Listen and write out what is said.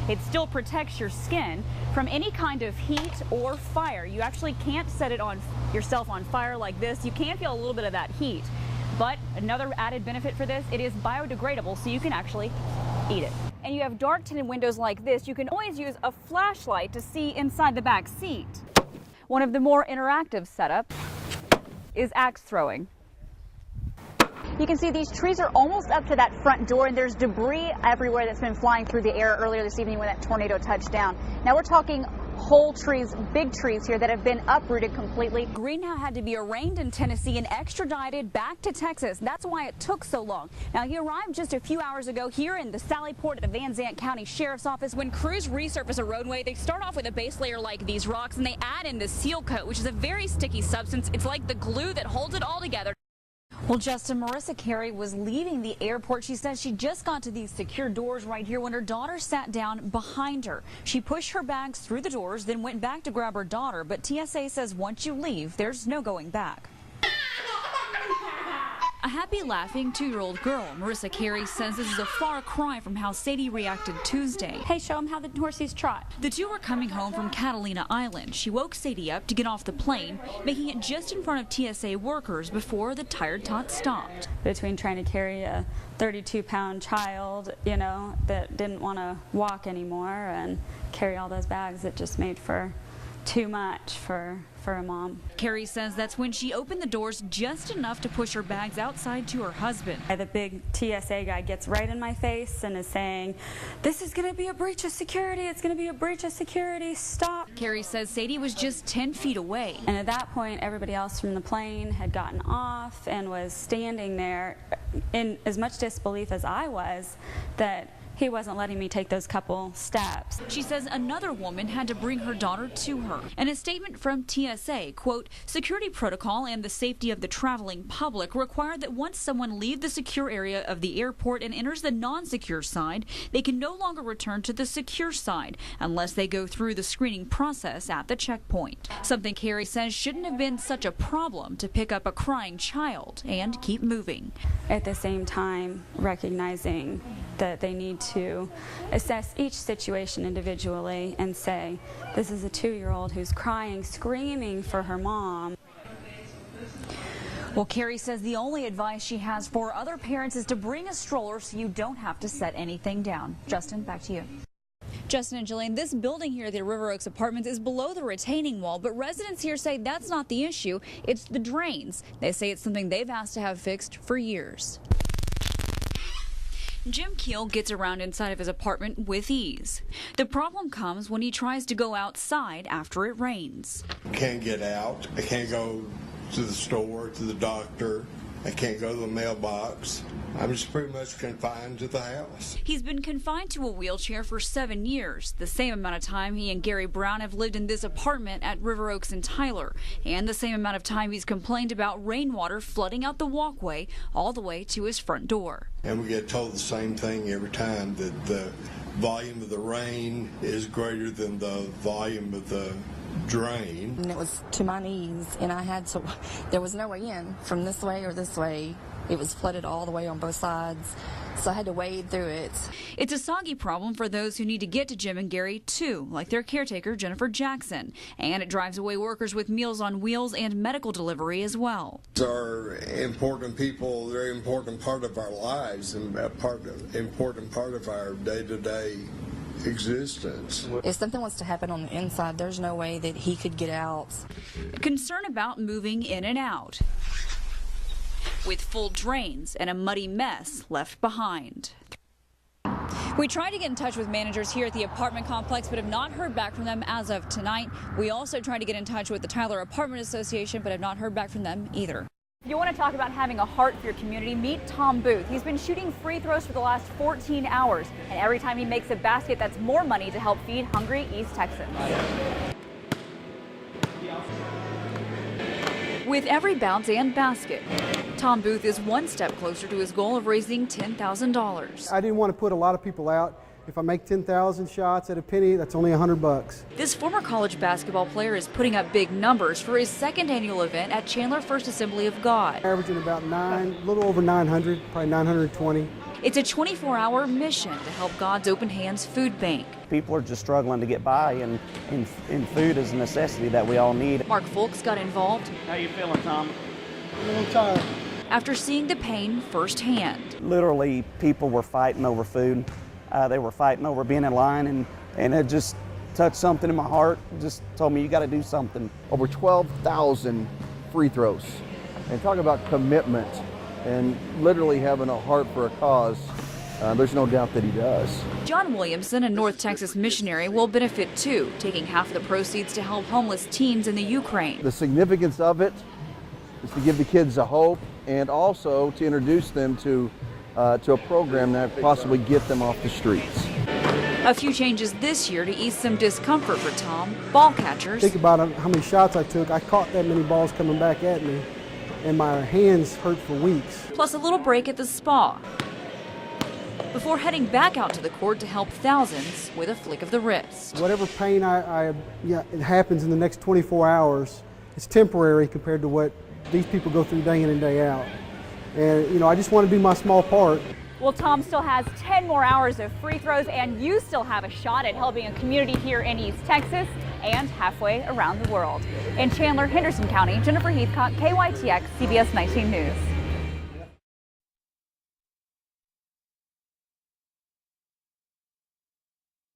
It still protects your skin from any kind of heat or fire. You actually can't set it on yourself on fire like this. You can feel a little bit of that heat. But another added benefit for this, it is biodegradable, so you can actually eat it. And you have dark tinted windows like this. You can always use a flashlight to see inside the back seat. One of the more interactive setups is axe throwing. You can see these trees are almost up to that front door, and there's debris everywhere that's been flying through the air earlier this evening when that tornado touched down. Now we're talking whole trees, big trees here that have been uprooted completely. Greenhow had to be arraigned in Tennessee and extradited back to Texas. That's why it took so long. Now, he arrived just a few hours ago here in the Sally Port at the Van Zandt County Sheriff's Office. When crews resurface a roadway, they start off with a base layer like these rocks, and they add in the seal coat, which is a very sticky substance. It's like the glue that holds it all together. Well, Justin, Marissa Carey was leaving the airport. She says she just got to these secure doors right here when her daughter sat down behind her. She pushed her bags through the doors, then went back to grab her daughter. But TSA says once you leave, there's no going back. A happy, laughing 2-year-old girl, Marissa Carey says this is a far cry from how Sadie reacted Tuesday. Hey, show them how the horses trot. The two were coming home from Catalina Island. She woke Sadie up to get off the plane, making it just in front of TSA workers before the tired tot stopped. Between trying to carry a 32-pound child, you know, that didn't want to walk anymore and carry all those bags, it just made for too much for a mom. Carey says that's when she opened the doors just enough to push her bags outside to her husband. The big TSA guy gets right in my face and is saying, "This is going to be a breach of security. It's going to be a breach of security. Stop." Carey says Sadie was just 10 feet away. And at that point, everybody else from the plane had gotten off and was standing there in as much disbelief as I was that he wasn't letting me take those couple steps. She says another woman had to bring her daughter to her. In a statement from TSA, quote, security protocol and the safety of the traveling public require that once someone leaves the secure area of the airport and enters the non-secure side, they can no longer return to the secure side unless they go through the screening process at the checkpoint. Something Carey says shouldn't have been such a problem to pick up a crying child and keep moving. At the same time, recognizing that they need to assess each situation individually and say, this is a 2-year-old who's crying, screaming for her mom. Well, Carey says the only advice she has for other parents is to bring a stroller so you don't have to set anything down. Justin, back to you. Justin and Jillian, this building here at the River Oaks Apartments is below the retaining wall, but residents here say that's not the issue. It's the drains. They say it's something they've asked to have fixed for years. Jim Keel gets around inside of his apartment with ease. The problem comes when he tries to go outside after it rains. Can't get out. I can't go to the store, to the doctor. I can't go to the mailbox. I'm just pretty much confined to the house. He's been confined to a wheelchair for 7 years, the same amount of time he and Gary Brown have lived in this apartment at River Oaks and Tyler, and the same amount of time he's complained about rainwater flooding out the walkway all the way to his front door. And we get told the same thing every time, that the volume of the rain is greater than the volume of the drain. And it was to my knees, and there was no way in from this way or this way. It was flooded all the way on both sides, so I had to wade through it. It's a soggy problem for those who need to get to Jim and Gary, too, like their caretaker, Jennifer Jackson. And it drives away workers with Meals on Wheels and medical delivery as well. These are important people, very important part of our lives and important part of our day-to-day existence. If something was to happen on the inside, there's no way that he could get out. Concern about moving in and out, with full drains and a muddy mess left behind. We tried to get in touch with managers here at the apartment complex, but have not heard back from them as of tonight. We also tried to get in touch with the Tyler Apartment Association, but have not heard back from them either. If you want to talk about having a heart for your community, meet Tom Booth. He's been shooting free throws for the last 14 hours, and every time he makes a basket, that's more money to help feed hungry East Texans. With every bounce and basket, Tom Booth is one step closer to his goal of raising $10,000. I didn't want to put a lot of people out. If I make 10,000 shots at a penny, that's only $100. This former college basketball player is putting up big numbers for his second annual event at Chandler First Assembly of God. Averaging about a little over 900, probably 920. It's a 24-hour mission to help God's Open Hands Food Bank. People are just struggling to get by, and food is a necessity that we all need. Mark Folks got involved. How you feeling, Tom? I'm a little tired. After seeing the pain firsthand. Literally, people were fighting over food. They were fighting over being in line, and it just touched something in my heart. Just told me, you got to do something. Over 12,000 free throws. And talk about commitment and literally having a heart for a cause. There's no doubt that he does. John Williamson, a North Texas missionary, will benefit too, taking half of the proceeds to help homeless teens in the Ukraine. The significance of it is to give the kids a hope and also to introduce them to a program that possibly get them off the streets. A few changes this year to ease some discomfort for Tom. Ball catchers. Think about how many shots I took. I caught that many balls coming back at me, and my hands hurt for weeks. Plus a little break at the spa, before heading back out to the court to help thousands with a flick of the wrist. Whatever pain it happens in the next 24 hours, it's temporary compared to what these people go through day in and day out. And, I just want to do my small part. Well, Tom still has 10 more hours of free throws, and you still have a shot at helping a community here in East Texas and halfway around the world. In Chandler, Henderson County, Jennifer Heathcock, KYTX, CBS 19 News.